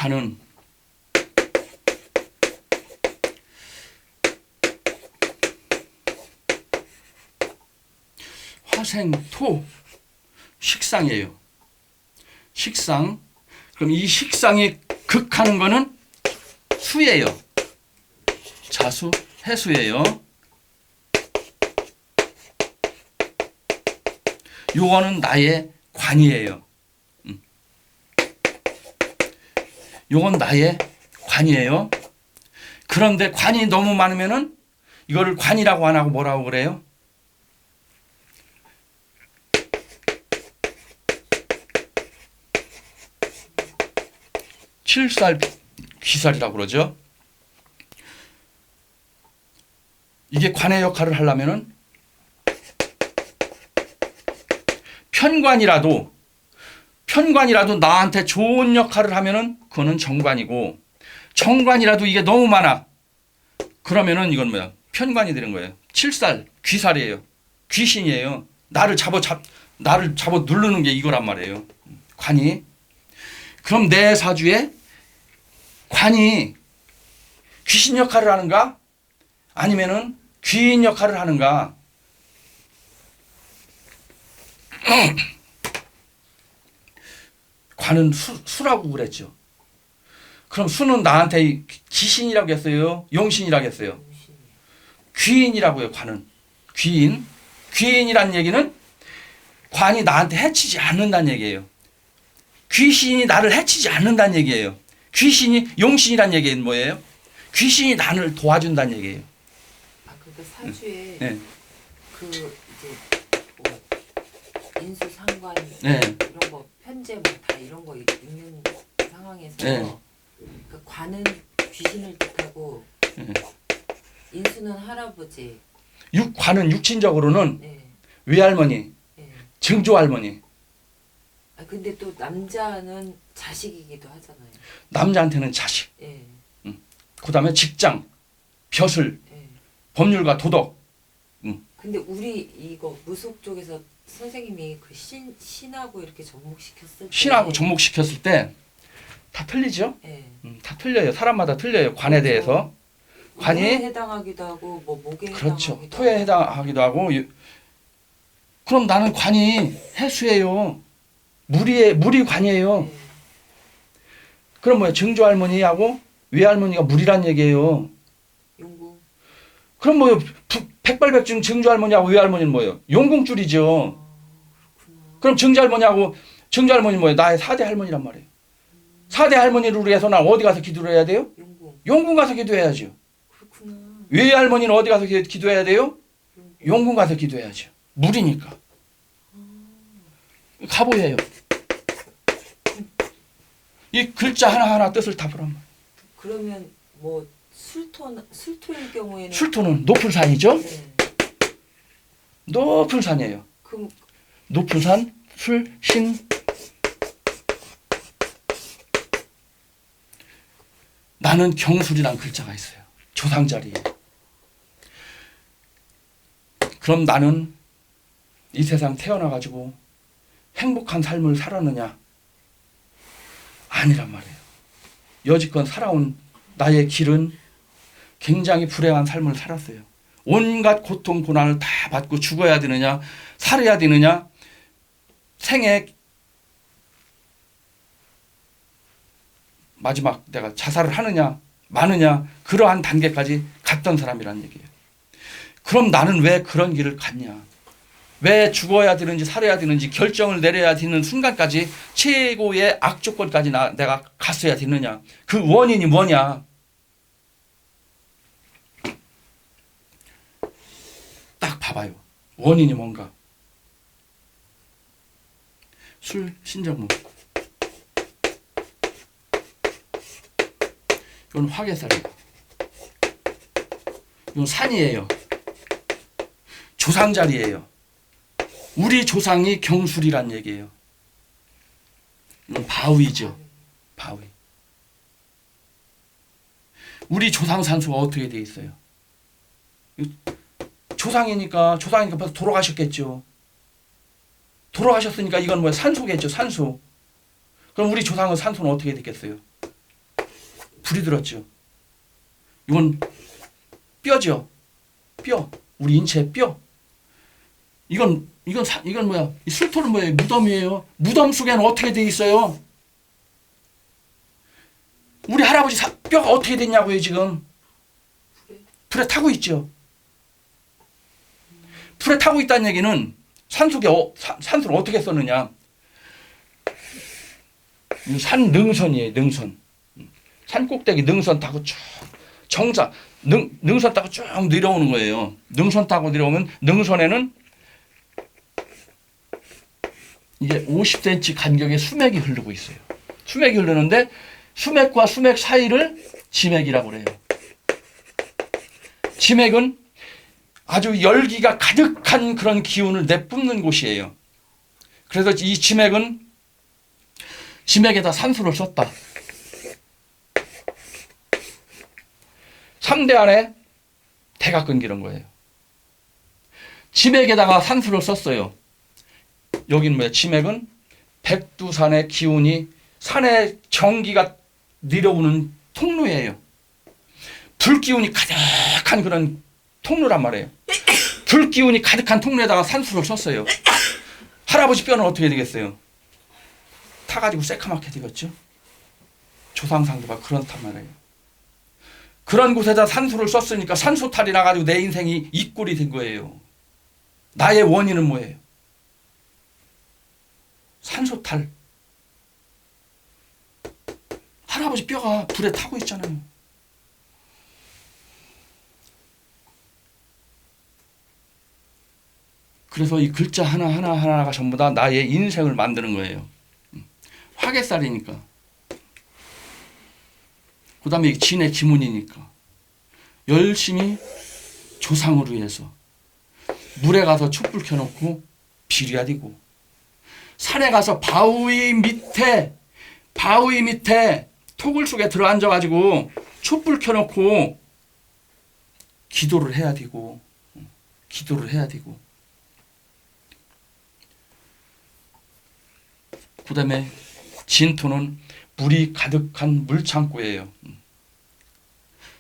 관은 화생토 식상이에요. 식상. 그럼 이 식상이 극하는 거는 수예요. 자수, 해수예요. 요거는 나의 관이에요. 요건 나의 관이에요. 그런데 관이 너무 많으면은 이거를 관이라고 안 하고 뭐라고 그래요? 칠살 귀살이라고 그러죠. 이게 관의 역할을 하려면은 편관이라도 나한테 좋은 역할을 하면은 그거는 정관이고, 정관이라도 이게 너무 많아 그러면은 이건 뭐야? 편관이 되는 거예요. 칠살 귀살이에요. 귀신이에요. 나를 잡아 누르는 게 이거란 말이에요. 관이. 그럼 내 사주에 관이 귀신 역할을 하는가? 아니면은 귀인 역할을 하는가? 관은 수라고 그랬죠. 그럼 수는 나한테 귀신이라고 했어요? 용신이라고 했어요? 귀인이라고요. 관은 귀인. 귀인이란 얘기는 관이 나한테 해치지 않는다는 얘기예요. 귀신이 나를 해치지 않는다는 얘기예요. 귀신이 용신이란 얘기는 뭐예요? 귀신이 나를 도와준다는 얘기예요. 그러니까 사주에 네. 그 이제 뭐 인수상관 네. 이런 거 편제 뭐 다 이런 거 있는 상황에서 네. 그 관은 귀신을 뜻하고 네. 인수는 할아버지. 관은 육친적으로는 네. 외할머니, 네. 증조할머니. 근데 또 남자는 자식이기도 하잖아요. 남자한테는 자식. 예. 그 다음에 직장, 벼슬, 예. 법률과 도덕. 근데 우리 이거 무속 쪽에서 선생님이 그 신하고 이렇게 접목시켰을 때 신하고 접목시켰을 때 다 틀리죠? 예. 다 틀려요. 사람마다 틀려요. 관에 대해서. 관이 토에 해당하기도 하고 뭐 목에 그렇죠. 해당하기도 토에 하고. 해당하기도 하고. 그럼 나는 관이 해수예요. 물이 관이에요. 예. 그럼 뭐야? 증조할머니하고 외할머니가 물이란 얘기예요. 용궁. 그럼 뭐요? 백발백중 증조할머니하고 외할머니는 뭐예요? 용궁줄이죠. 그렇구나. 그럼 증조할머니는 뭐예요? 나의 4대 할머니란 말이에요. 4대 할머니를 위해서 나 어디 가서 기도를 해야 돼요? 용궁. 용궁 가서 기도해야죠. 그렇구나. 외할머니는 어디 가서 기도해야 돼요? 용궁. 용궁 가서 기도해야죠. 물이니까. 가보예요. 이 글자 하나하나 뜻을 다 보란 말이에요. 그러면 뭐 술토일 경우에는 술토는 높은 산이죠? 네. 높은 산이에요. 그럼 높은 산, 술, 신. 나는 경술이란 글자가 있어요. 조상 자리에. 그럼 나는 이 세상 태어나가지고 행복한 삶을 살았느냐? 아니란 말이에요. 여지껏 살아온 나의 길은 굉장히 불행한 삶을 살았어요. 온갖 고통, 고난을 다 받고 죽어야 되느냐, 살아야 되느냐, 생애 마지막 내가 자살을 하느냐, 마느냐, 그러한 단계까지 갔던 사람이란 얘기예요. 그럼 나는 왜 그런 길을 갔냐? 왜 죽어야 되는지 살아야 되는지 결정을 내려야 되는 순간까지 최고의 악조건까지 내가 갔어야 되느냐? 그 원인이 뭐냐? 딱 봐봐요. 원인이 뭔가? 술, 신정무. 이건 화개살이에요. 이건 산이에요. 조상자리예요. 우리 조상이 경술이란 얘기예요. 이건 바위죠. 바위. 우리 조상 산수가 어떻게 돼 있어요? 조상이니까 벌써 돌아가셨겠죠. 돌아가셨으니까 이건 뭐야? 산소겠죠. 산소. 그럼 우리 조상의 산소는 어떻게 됐겠어요? 불이 들었죠. 이건 뼈죠. 뼈. 우리 인체의 뼈. 이건 뭐야? 이 술토는 뭐예요? 무덤이에요. 무덤 속에는 어떻게 돼 있어요? 우리 할아버지 뼈가 어떻게 됐냐고요, 지금. 불에 타고 있죠. 불에 타고 있다는 얘기는 산소를 어떻게 썼느냐. 산 능선이에요, 능선. 산 꼭대기 능선 타고 쭉 정상 능선 타고 쭉 내려오는 거예요. 능선 타고 내려오면 능선에는 이게 50cm 간격의 수맥이 흐르고 있어요. 수맥이 흐르는데 수맥과 수맥 사이를 지맥이라고 그래요. 지맥은 아주 열기가 가득한 그런 기운을 내뿜는 곳이에요. 그래서 이 지맥에다 산소를 썼다. 3대 안에 대가 끊기는 거예요. 지맥에다가 산소를 썼어요. 여기는 뭐야? 지맥은 백두산의 기운이 산의 전기가 내려오는 통로예요. 불기운이 가득한 그런 통로란 말이에요. 불기운이 가득한 통로에다가 산소를 썼어요. 할아버지 뼈는 어떻게 되겠어요? 타가지고 새카맣게 되겠죠. 조상상도가 그렇단 말이에요. 그런 곳에다 산소를 썼으니까 산소탈이 나가지고 내 인생이 이 꼴이 된 거예요. 나의 원인은 뭐예요? 산소탈. 할아버지 뼈가 불에 타고 있잖아요. 그래서 이 글자 하나하나가 전부 다 나의 인생을 만드는 거예요. 화개살이니까. 그 다음에 진의 기문이니까. 열심히 조상을 위해서 물에 가서 촛불 켜놓고 비려야 되고, 산에 가서 바위 밑에 토굴 속에 들어앉아가지고 촛불 켜놓고 기도를 해야 되고, 그 다음에 진토는 물이 가득한 물창고예요.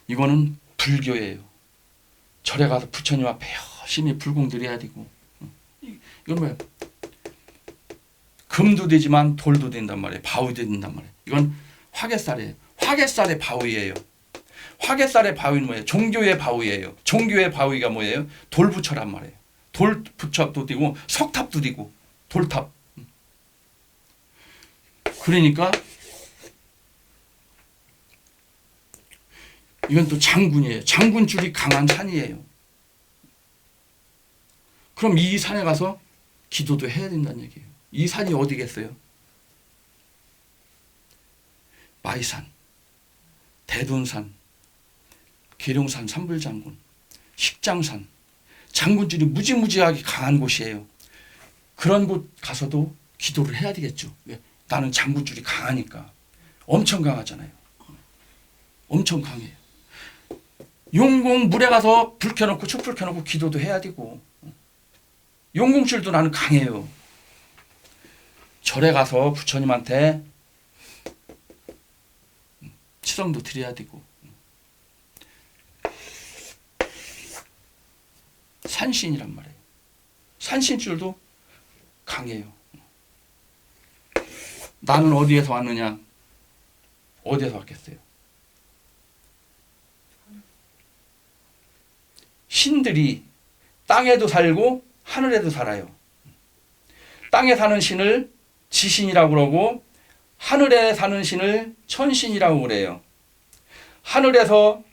이거는 불교예요. 절에 가서 부처님 앞에 열심히 불공드려야 되고. 이건 뭐예요? 금도 되지만 돌도 된단 말이에요. 바위도 된단 말이에요. 이건 화개살이에요. 화개살의 바위예요. 화개살의 바위는 뭐예요? 종교의 바위예요. 종교의 바위가 뭐예요? 돌부처란 말이에요. 돌부처도 되고 석탑도 되고 돌탑. 그러니까 이건 또 장군이에요. 장군줄이 강한 산이에요. 그럼 이 산에 가서 기도도 해야 된다는 얘기예요. 이 산이 어디겠어요? 마이산, 대둔산, 계룡산, 삼불장군, 식장산, 장군줄이 무지무지하게 강한 곳이에요. 그런 곳 가서도 기도를 해야 되겠죠. 왜? 나는 장군줄이 강하니까. 엄청 강하잖아요. 엄청 강해요. 용궁 물에 가서 불 켜놓고 촛불 켜놓고 기도도 해야 되고, 용궁줄도 나는 강해요. 절에 가서 부처님한테 치성도 드려야 되고, 산신이란 말이에요. 산신줄도 강해요. 나는 어디에서 왔느냐? 어디에서 왔겠어요? 신들이 땅에도 살고 하늘에도 살아요. 땅에 사는 신을 지신이라고 그러고 하늘에 사는 신을 천신이라고 그래요. 하늘에서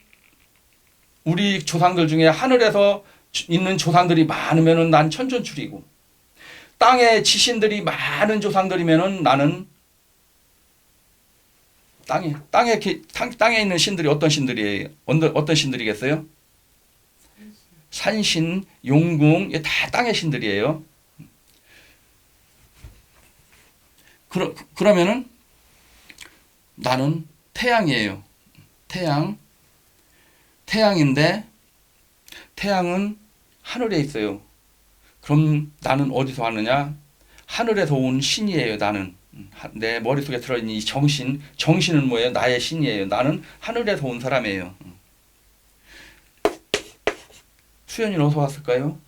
우리 조상들 중에 하늘에서 있는 조상들이 많으면은 난 천존출이고, 땅에 지신들이 많은 조상들이면은 나는 땅에 있는 신들이 어떤 신들이에요? 어떤 신들이겠어요? 산신, 용궁, 이게 다 땅의 신들이에요. 그러면은 나는 태양이에요. 태양인데 태양은 하늘에 있어요. 그럼 나는 어디서 왔느냐? 하늘에서 온 신이에요. 나는 내 머릿속에 들어있는 이 정신은 뭐예요? 나의 신이에요. 나는 하늘에서 온 사람이에요. 수연이는 어디서 왔을까요?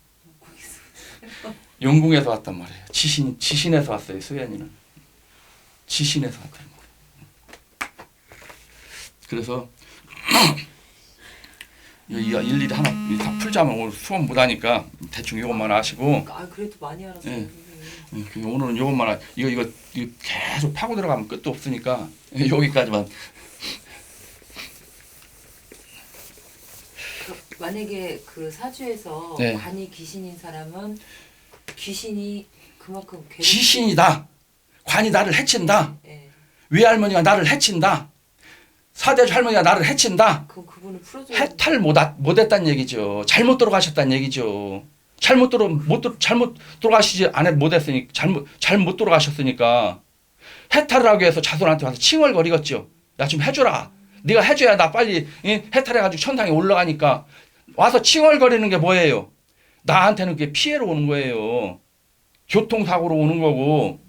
영궁에서 왔단 말이에요. 지신에서 왔어요. 수연이는 지신에서 왔단 말이에요. 그래서 이거 일일이 하나 다 풀자면 오늘 수업 못하니까 대충 이것만 아시고. 아 그래도 많이 알았어요. 예. 오늘은 이것만 이거 계속 파고 들어가면 끝도 없으니까 여기까지만. 만약에 그 사주에서 네. 관이 귀신인 사람은 귀신이 그만큼 귀신이다. 관이 나를 해친다. 예. 외할머니가 나를 해친다. 사대주 할머니가 나를 해친다. 그럼 그분을 풀어줘야 해탈 못했다는 얘기죠. 잘못 돌아가셨다는 얘기죠. 잘못 돌아가시지 못했으니 잘못 돌아가셨으니까 해탈을 하기 위해서 자손한테 와서 칭얼거리겠죠. 야 좀 해줘라. 네가 해줘야 나 빨리 해탈해가지고 천상에 올라가니까 와서 칭얼거리는 게 뭐예요? 나한테는 그게 피해로 오는 거예요. 교통사고로 오는 거고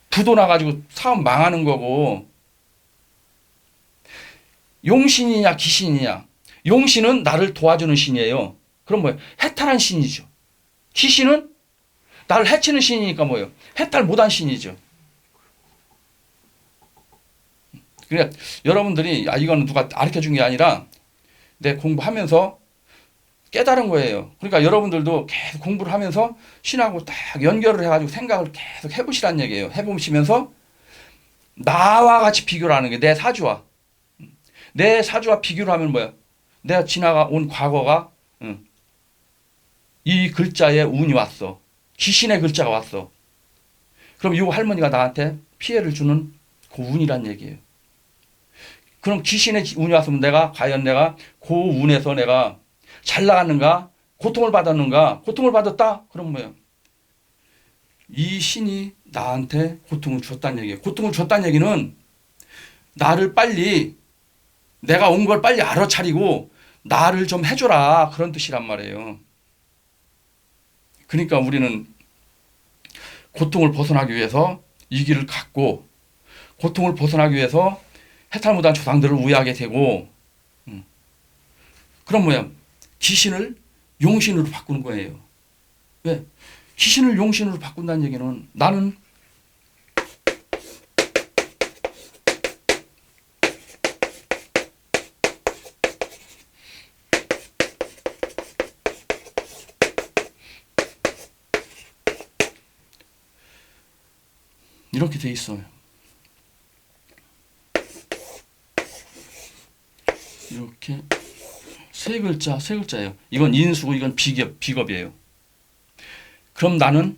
부도 나가지고 사업 망하는 거고. 용신이냐 귀신이냐. 용신은 나를 도와주는 신이에요. 그럼 뭐예요? 해탈한 신이죠. 귀신은 나를 해치는 신이니까 뭐예요? 해탈 못한 신이죠. 그러니까 여러분들이 이거는 누가 가르쳐준 게 아니라 내 공부하면서 깨달은 거예요. 그러니까 여러분들도 계속 공부를 하면서 신하고 딱 연결을 해가지고 생각을 계속 해보시란 얘기예요. 해보시면서 나와 같이 비교를 하는 게 내 사주와. 내 사주와 비교를 하면 뭐야? 내가 지나가 온 과거가 이 글자에 운이 왔어. 귀신의 글자가 왔어. 그럼 이 할머니가 나한테 피해를 주는 그 운이란 얘기예요. 그럼 귀신의 운이 왔으면 과연 내가 그 운에서 내가 잘 나갔는가? 고통을 받았는가? 고통을 받았다? 그럼 뭐야? 이 신이 나한테 고통을 줬다는 얘기예요. 고통을 줬다는 얘기는 나를 빨리 내가 온 걸 빨리 알아차리고 나를 좀 해줘라 그런 뜻이란 말이에요. 그러니까 우리는 고통을 벗어나기 위해서 이 길을 갖고 고통을 벗어나기 위해서 해탈 못한 조상들을 우애하게 되고 그럼 뭐야? 귀신을 용신으로 바꾸는 거예요. 왜? 귀신을 용신으로 바꾼다는 얘기는 나는 이렇게 돼 있어요. 이렇게 세 글자예요. 이건 인수고 이건 비겁이에요. 그럼 나는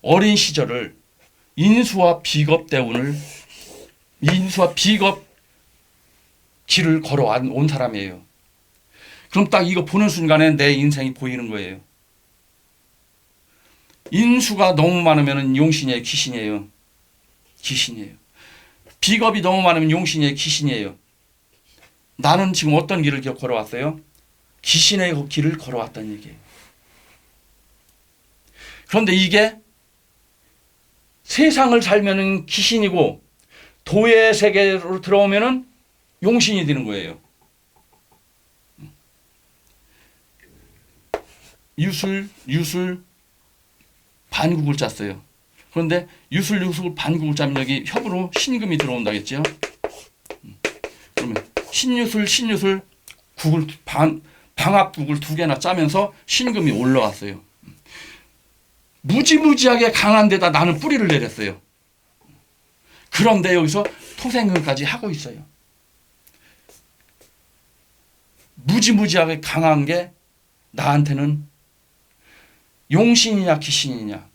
어린 시절을 인수와 비겁 길을 걸어온 사람이에요. 그럼 딱 이거 보는 순간에 내 인생이 보이는 거예요. 인수가 너무 많으면 용신이에요, 귀신이에요? 귀신이에요. 비겁이 너무 많으면 용신이에요, 귀신이에요? 나는 지금 어떤 길을 걸어왔어요? 귀신의 길을 걸어왔다는 얘기예요. 그런데 이게 세상을 살면은 귀신이고 도의 세계로 들어오면은 용신이 되는 거예요. 유술 반국을 짰어요. 그런데 유술 반국을 짜면 여기 협으로 신금이 들어온다겠죠. 그러면 신유술 국을 방합국을 두 개나 짜면서 신금이 올라왔어요. 무지무지하게 강한 데다 나는 뿌리를 내렸어요. 그런데 여기서 토생금까지 하고 있어요. 무지무지하게 강한 게 나한테는 용신이냐 귀신이냐.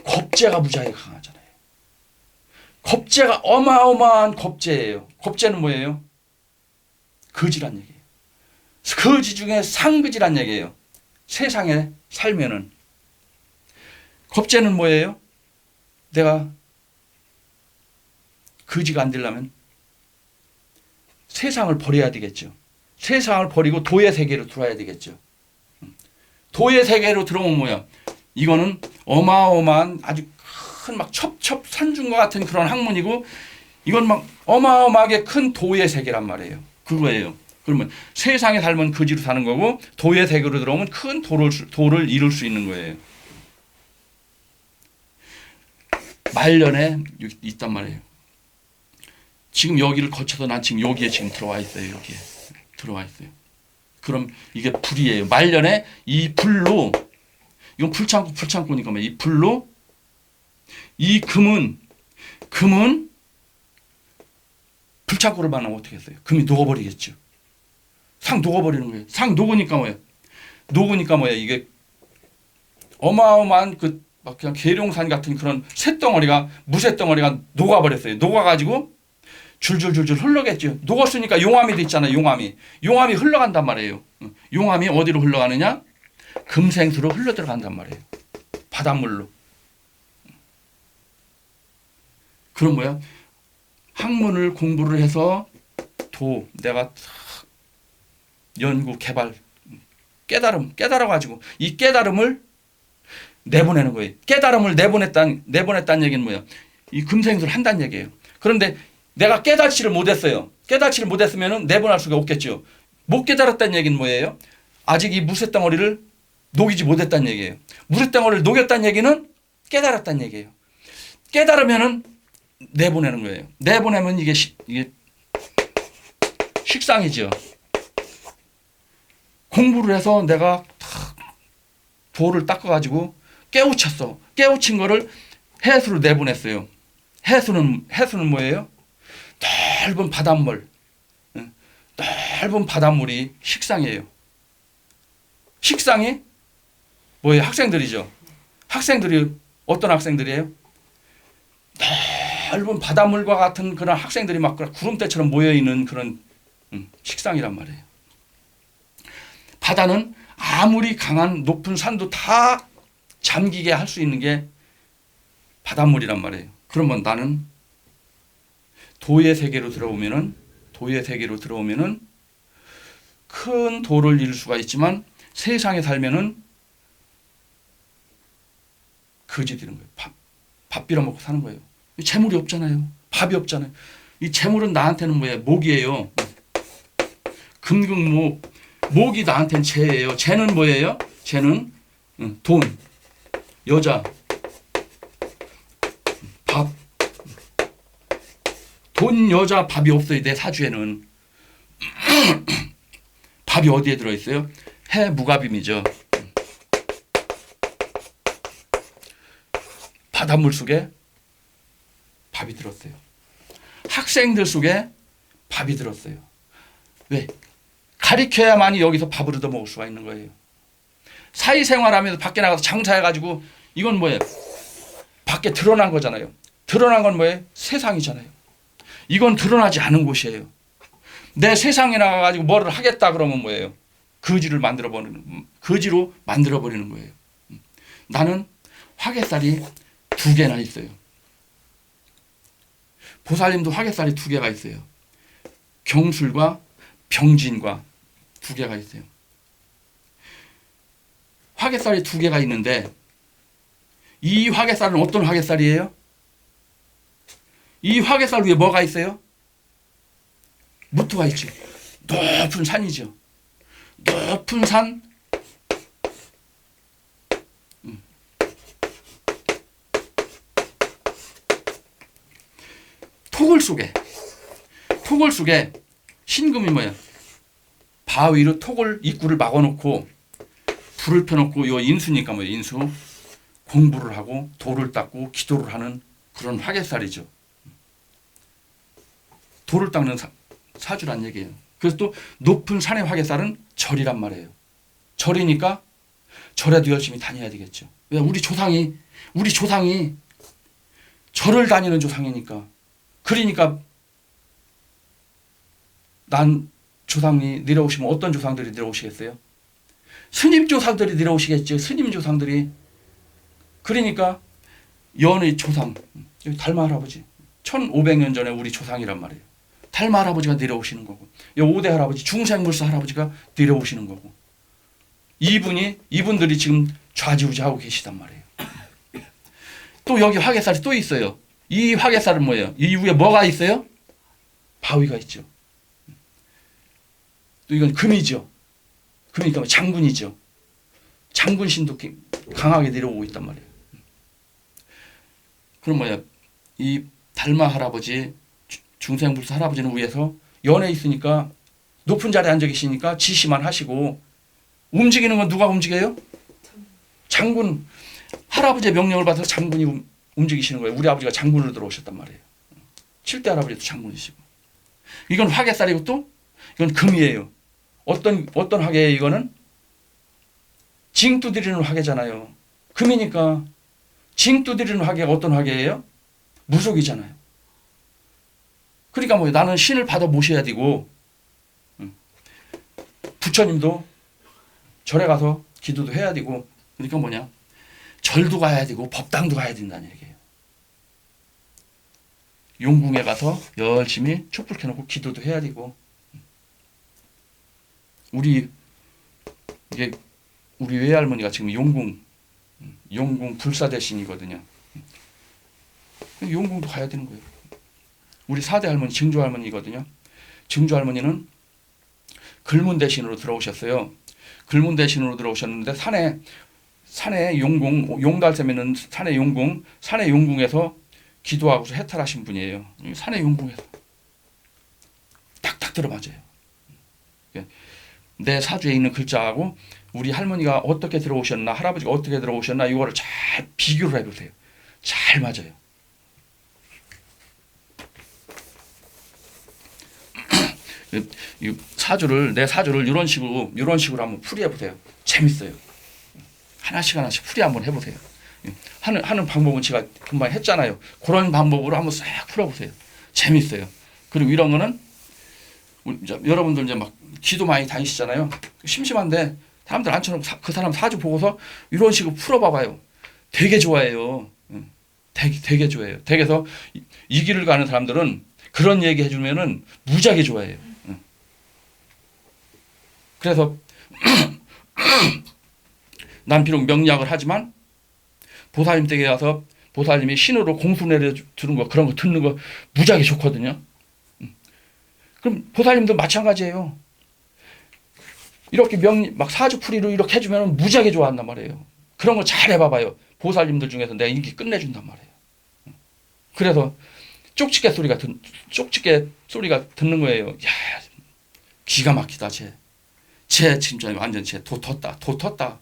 겁재가 무지하게 강하잖아요. 겁재가 어마어마한 겁재예요. 겁재는 뭐예요? 거지란 얘기예요. 거지 중에 상거지란 얘기예요. 세상에 살면은. 겁재는 뭐예요? 내가 거지가 안 되려면 세상을 버려야 되겠죠. 세상을 버리고 도의 세계로 들어와야 되겠죠. 도의 세계로 들어오면 뭐야? 이거는 어마어마한 아주 큰 막 첩첩산중과 같은 그런 학문이고 이건 막 어마어마하게 큰 도의 세계란 말이에요. 그거예요. 그러면 세상에 살면 거지로 사는 거고 도의 세계로 들어오면 큰 도를 이룰 수 있는 거예요. 말년에 있단 말이에요. 지금 여기를 거쳐서 난 지금 여기에 지금 들어와 있어요. 여기에 들어와 있어요. 그럼 이게 불이에요. 말년에 이 불로 이건 불창고니까 이 불로 이 금은 불창고를 만나면 어떻게 했어요? 금이 녹아버리겠죠. 상 녹아버리는 거예요. 상 녹으니까 뭐예요? 녹으니까 뭐예요? 이게 어마어마한 그 막 그냥 계룡산 같은 그런 쇳덩어리가 무쇠덩어리가 녹아버렸어요. 녹아가지고 줄줄줄줄 흘러겠죠. 녹았으니까 용암이 있잖아요. 용암이 흘러간단 말이에요. 용암이 어디로 흘러가느냐? 금생수로 흘러 들어간단 말이에요. 바닷물로. 그럼 뭐야? 학문을 공부를 해서 내가 연구 개발 깨달아가지고 이 깨달음을 내보내는 거예요. 깨달음을 내보냈다는 얘기는 뭐야? 이 금생수를 한다는 얘기예요. 그런데 내가 깨닫지를 못했어요. 깨닫지를 못했으면 내보낼 수가 없겠죠. 못 깨달았다는 얘기는 뭐예요? 아직 이 무쇠덩어리를 녹이지 못했다는 얘기예요. 무쇠덩어리를 녹였다는 얘기는 깨달았다는 얘기예요. 깨달으면은 내보내는 거예요. 내보내면 이게 식상이죠. 공부를 해서 내가 도를 닦아가지고 깨우쳤어. 깨우친 거를 해수로 내보냈어요. 해수는 뭐예요? 넓은 바닷물. 넓은 바닷물이 식상이에요. 식상이 뭐예요? 학생들이죠. 학생들이 어떤 학생들이에요? 넓은 바닷물과 같은 그런 학생들이 막 구름대처럼 모여있는 그런 식상이란 말이에요. 바다는 아무리 강한 높은 산도 다 잠기게 할 수 있는 게 바닷물이란 말이에요. 그러면 나는 도의 세계로 들어오면은 큰 도를 이룰 수가 있지만 세상에 살면은 거지 되는 거예요. 밥 빌어먹고 사는 거예요. 재물이 없잖아요. 밥이 없잖아요. 이 재물은 나한테는 뭐예요? 목이에요. 금극목. 목이 나한테는 재예요. 재는 뭐예요? 재는 돈, 여자, 밥. 돈, 여자, 밥이 없어요. 내 사주에는. 밥이 어디에 들어있어요? 해무갑임이죠. 바닷물 속에 밥이 들었어요. 학생들 속에 밥이 들었어요. 왜? 가리켜야만이 여기서 밥을 얻어 먹을 수가 있는 거예요. 사회생활하면서 밖에 나가서 장사해가지고 이건 뭐예요? 밖에 드러난 거잖아요. 드러난 건 뭐예요? 세상이잖아요. 이건 드러나지 않은 곳이에요. 내 세상에 나가가지고 뭐를 하겠다 그러면 뭐예요? 거지로 만들어버리는 거예요. 나는 화개살이 2개나 있어요. 보살님도 화개살이 2개가 있어요. 경술과 병진과 2개가 있어요. 화개살이 2개가 있는데 이 화개살은 어떤 화개살이에요? 이 화개살 위에 뭐가 있어요? 무토가 있죠. 높은 산이죠. 높은 산. 토굴 속에 신금이 뭐야? 바위로 토굴 입구를 막아놓고 불을 펴놓고 요 인수니까 뭐예요? 인수. 공부를 하고 도를 닦고 기도를 하는 그런 화개살이죠. 도를 닦는 사주란 얘기예요. 그래서 또 높은 산의 화개살은 절이란 말이에요. 절이니까 절에도 열심히 다녀야 되겠죠. 왜? 우리 조상이 절을 다니는 조상이니까. 그러니까 난 조상이 내려오시면 어떤 조상들이 내려오시겠어요? 스님 조상들이 내려오시겠죠. 스님 조상들이. 그러니까 연의 조상, 달마 할아버지 1500년 전에 우리 조상이란 말이에요. 달마 할아버지가 내려오시는 거고, 오대 할아버지, 중생물사 할아버지가 내려오시는 거고, 이분들이 지금 좌지우지하고 계시단 말이에요. 또 여기 화개살이 또 있어요. 이 화개살은 뭐예요? 이 위에 뭐가 있어요? 바위가 있죠. 또 이건 금이죠. 금이니까 장군이죠. 장군신도 강하게 내려오고 있단 말이에요. 그럼 뭐야? 이 달마 할아버지, 중생불사 할아버지는 위에서 연에 있으니까 높은 자리에 앉아 계시니까 지시만 하시고 움직이는 건 누가 움직여요? 장군. 할아버지의 명령을 받아서 장군이 움직이시는 거예요. 우리 아버지가 장군으로 들어오셨단 말이에요. 7대 할아버지도 장군이시고. 이건 화개살이고 또 이건 금이에요. 어떤 화개예요? 이거는 징 두드리는 화개잖아요. 금이니까 징 두드리는 화개가 어떤 화개예요? 무속이잖아요. 그러니까 뭐 나는 신을 받아 모셔야 되고 부처님도 절에 가서 기도도 해야 되고 그러니까 뭐냐? 절도 가야 되고 법당도 가야 된다는 얘기예요. 용궁에 가서 열심히 촛불 켜놓고 기도도 해야 되고 우리 외할머니가 지금 용궁 불사대신이거든요. 용궁도 가야 되는 거예요. 우리 4대 할머니 증조 할머니거든요. 증조 할머니는 글문 대신으로 들어오셨어요. 글문 대신으로 들어오셨는데 산에 용달샘에는 산의 용궁에서 기도하고서 해탈하신 분이에요. 산의 용궁에서 딱딱 들어맞아요. 내 사주에 있는 글자하고 우리 할머니가 어떻게 들어오셨나 할아버지가 어떻게 들어오셨나 이거를 잘 비교를 해보세요. 잘 맞아요. 내 사주를 이런 식으로 한번 풀이해 보세요. 재밌어요. 하나씩 풀이 한번 해보세요. 하는 방법은 제가 금방 했잖아요. 그런 방법으로 한번 싹 풀어보세요. 재밌어요. 그리고 이런 거는 여러분들 이제 막 기도 많이 다니시잖아요. 심심한데 사람들 앉혀놓고 그 사람 사주 보고서 이런 식으로 풀어봐봐요. 되게 좋아해요. 되게 좋아해요. 댁에서 이 길을 가는 사람들은 그런 얘기 해주면은 무지하게 좋아해요. 그래서 난 비록 명리학을 하지만 보살님 댁에 가서 보살님이 신으로 공수 내려주는 거 그런 거 듣는 거 무지하게 좋거든요. 그럼 보살님도 마찬가지예요. 이렇게 막 사주풀이로 이렇게 해주면 무지하게 좋아한단 말이에요. 그런 거 잘 해봐봐요. 보살님들 중에서 내가 인기 끝내준단 말이에요. 그래서 쪽집게 소리가 듣는 거예요. 야, 기가 막히다 쟤 진짜 완전 쟤 도 텄다.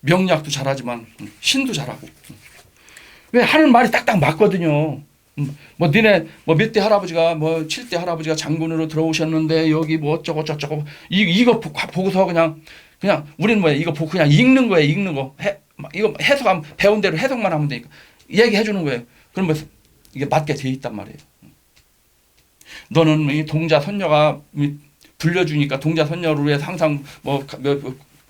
명리학도 잘하지만 신도 잘하고. 왜 하는 말이 딱딱 맞거든요. 뭐 니네 뭐 몇 대 할아버지가 뭐 7대 할아버지가 장군으로 들어오셨는데 여기 뭐 어쩌고 저쩌고 이거 보고서 그냥 우리는 뭐야 이거 보고 그냥 읽는 거예요. 읽는 거. 이거 해석하면 배운 대로 해석만 하면 되니까 얘기해 주는 거예요. 그럼 뭐 이게 맞게 돼 있단 말이에요. 너는 이 동자 선녀가 불려주니까 동자 선녀를 위해서 항상 뭐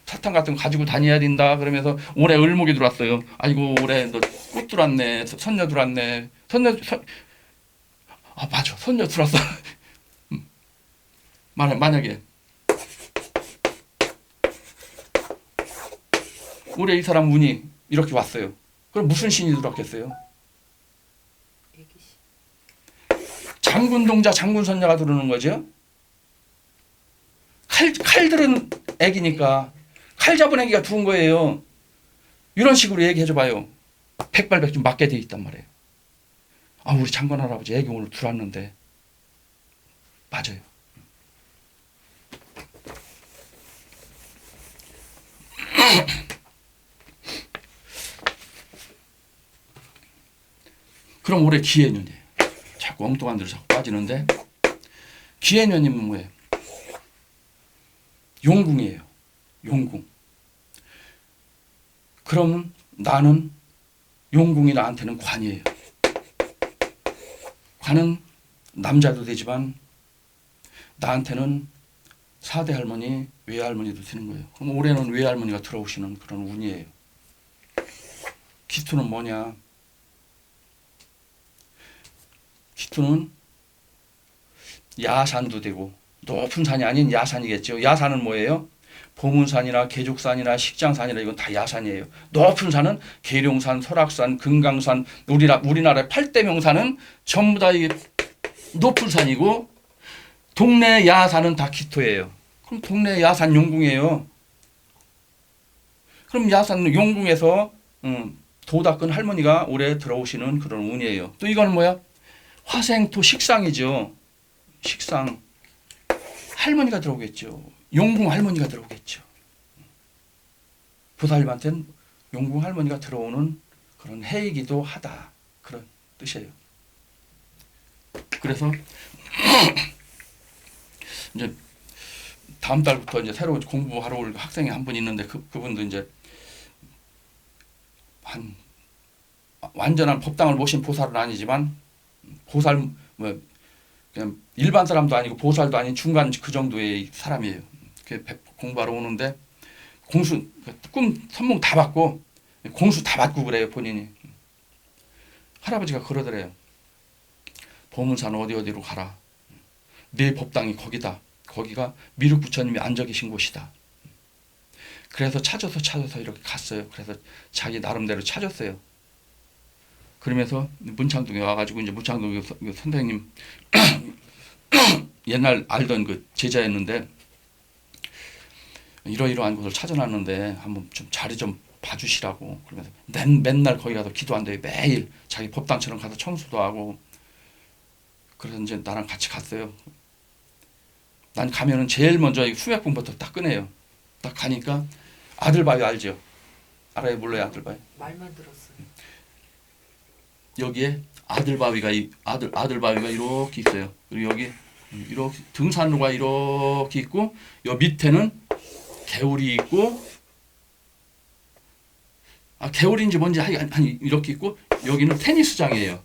사탕 같은 거 가지고 다녀야 된다. 그러면서 올해 을목이 들어왔어요. 아이고 올해 너 꽃 들어왔네. 선녀 들어왔네. 맞아. 선녀 들어왔어. 만약에 올해 이 사람 운이 이렇게 왔어요. 그럼 무슨 신이 들어왔겠어요? 장군 동자, 장군 선녀가 들어오는 거죠. 칼 들은 애기니까 칼 잡은 애기가 들어온 거예요. 이런 식으로 얘기해 줘봐요. 백발백중 맞게 돼 있단 말이에요. 우리 장관 할아버지 애기 오늘 들어왔는데 맞아요. 그럼 올해 기해년이에요. 자꾸 엉뚱한 데로 자꾸 빠지는데 기해년이면 뭐예요? 용궁이에요. 용궁. 그럼 나는 용궁이 나한테는 관이에요. 관은 남자도 되지만 나한테는 4대 할머니, 외할머니도 되는 거예요. 그럼 올해는 외할머니가 들어오시는 그런 운이에요. 기토는 뭐냐? 기토는 야산도 되고 높은 산이 아닌 야산이겠죠. 야산은 뭐예요? 보문산이나 계족산이나 식장산이나 이건 다 야산이에요. 높은 산은 계룡산, 설악산, 금강산, 우리나라의 8대 명산은 전부 다 이게 높은 산이고 동네 야산은 다 기토예요. 그럼 동네 야산 용궁이에요. 그럼 야산 용궁에서 도 닦은 할머니가 올해 들어오시는 그런 운이에요. 또 이건 뭐야? 화생토 식상이죠. 식상. 할머니가 들어오겠죠. 용궁 할머니가 들어오겠죠. 보살님한테는 용궁 할머니가 들어오는 그런 해이기도 하다. 그런 뜻이에요. 그래서 이제 다음 달부터 이제 새로 공부하러 올 학생이 한 분 있는데 그분도 이제 한 완전한 법당을 모신 보살은 아니지만 보살 뭐 그냥 일반 사람도 아니고 보살도 아닌 중간 그 정도의 사람이에요. 공부하러 오는데 공수 꿈 선몽 다 받고 공수 다 받고 그래요 본인이. 할아버지가 그러더래요. 보문산 어디로 가라. 네 법당이 거기다. 거기가 미륵 부처님이 앉아 계신 곳이다. 그래서 찾아서 이렇게 갔어요. 그래서 자기 나름대로 찾았어요. 그러면서 문창동에 와가지고 이제 문창동 선생님 옛날 알던 그 제자였는데 이러이러한 곳을 찾아놨는데 한번 좀 자리 좀 봐주시라고. 그러면서 맨날 거기 가서 기도한대요. 매일 자기 법당처럼 가서 청소도 하고. 그래서 이제 나랑 같이 갔어요. 난 가면은 제일 먼저 수맥봉부터 딱 꺼내요. 딱 가니까 아들바위 알죠? 알아요? 몰라요? 아들바위? 말만 들었어요. 여기에 아들바위가 아들바위가 이렇게 있어요. 그리고 여기 이렇게 등산로가 이렇게 있고 여 밑에는 개울이 있고 개울인지 뭔지 한 이렇게 있고 여기는 테니스장이에요.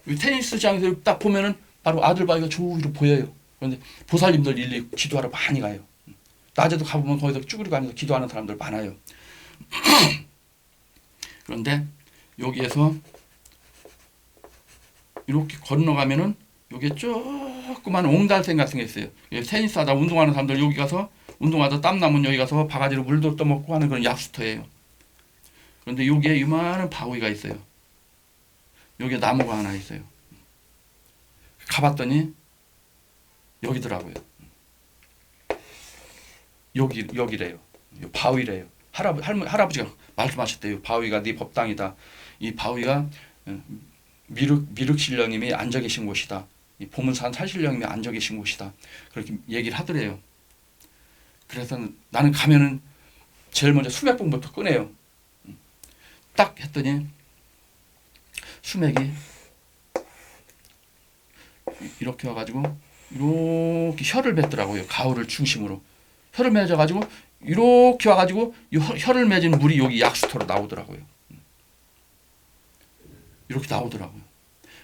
이 테니스장에서 딱 보면은 바로 아들바위가 저기로 보여요. 그런데 보살님들 일일이 기도하러 많이 가요. 낮에도 가보면 거기서 쭈그리고 앉아서 기도하는 사람들 많아요. 그런데 여기에서 이렇게 건너가면은 여기에 조그만 옹달샘 같은 게 있어요. 테니스 하다 운동하는 사람들 여기 가서 운동하다 땀 나면 여기 가서 바가지로 물도 떠먹고 하는 그런 약수터예요. 그런데 여기에 이만한 바위가 있어요. 여기에 나무가 하나 있어요. 가봤더니 여기더라고요. 여기래요. 바위래요. 할아버지가 말씀하셨대요. 바위가 네 법당이다. 이 바위가 미륵 신령님이 앉아 계신 곳이다. 이 보문산 살신령님이 앉아 계신 곳이다. 그렇게 얘기를 하더래요. 그래서 나는 가면은 제일 먼저 수맥봉부터 꺼내요. 딱 했더니 수맥이 이렇게 와가지고 이렇게 혀를 맺더라고요. 가을을 중심으로 혀를 맺어가지고 이렇게 와가지고 혀를 맺은 물이 여기 약수터로 나오더라고요. 이렇게 나오더라고요.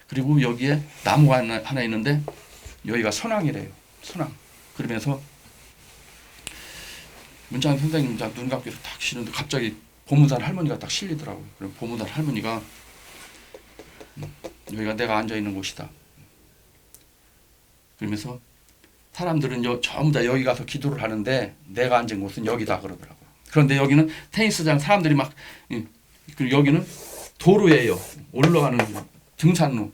그리고 여기에 나무가 하나 있는데 여기가 선왕이래요. 선왕. 그러면서 문창 선생님 눈 감고 딱 쉬는데 갑자기 보문산 할머니가 딱 실리더라고요. 그럼 보문산 할머니가 여기가 내가 앉아 있는 곳이다. 그러면서 사람들은 전부 다 여기 가서 기도를 하는데 내가 앉은 곳은 여기다 그러더라고요. 그런데 여기는 테니스장 사람들이 막 그리고 여기는 도로예요. 올라가는 등산로.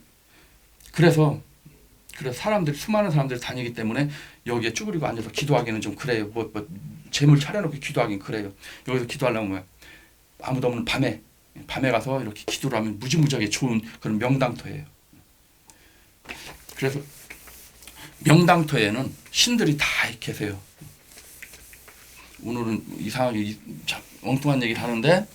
그래서 사람들이 수많은 사람들이 다니기 때문에 여기에 쭈그리고 앉아서 기도하기는 좀 그래요. 뭐 재물 차려놓고 기도하긴 그래요. 여기서 기도하려면 뭐야? 아무도 없는 밤에 가서 이렇게 기도를 하면 무지무지하게 좋은 그런 명당터예요. 그래서 명당터에는 신들이 다 계세요. 오늘은 이상하게 엉뚱한 얘기를 하는데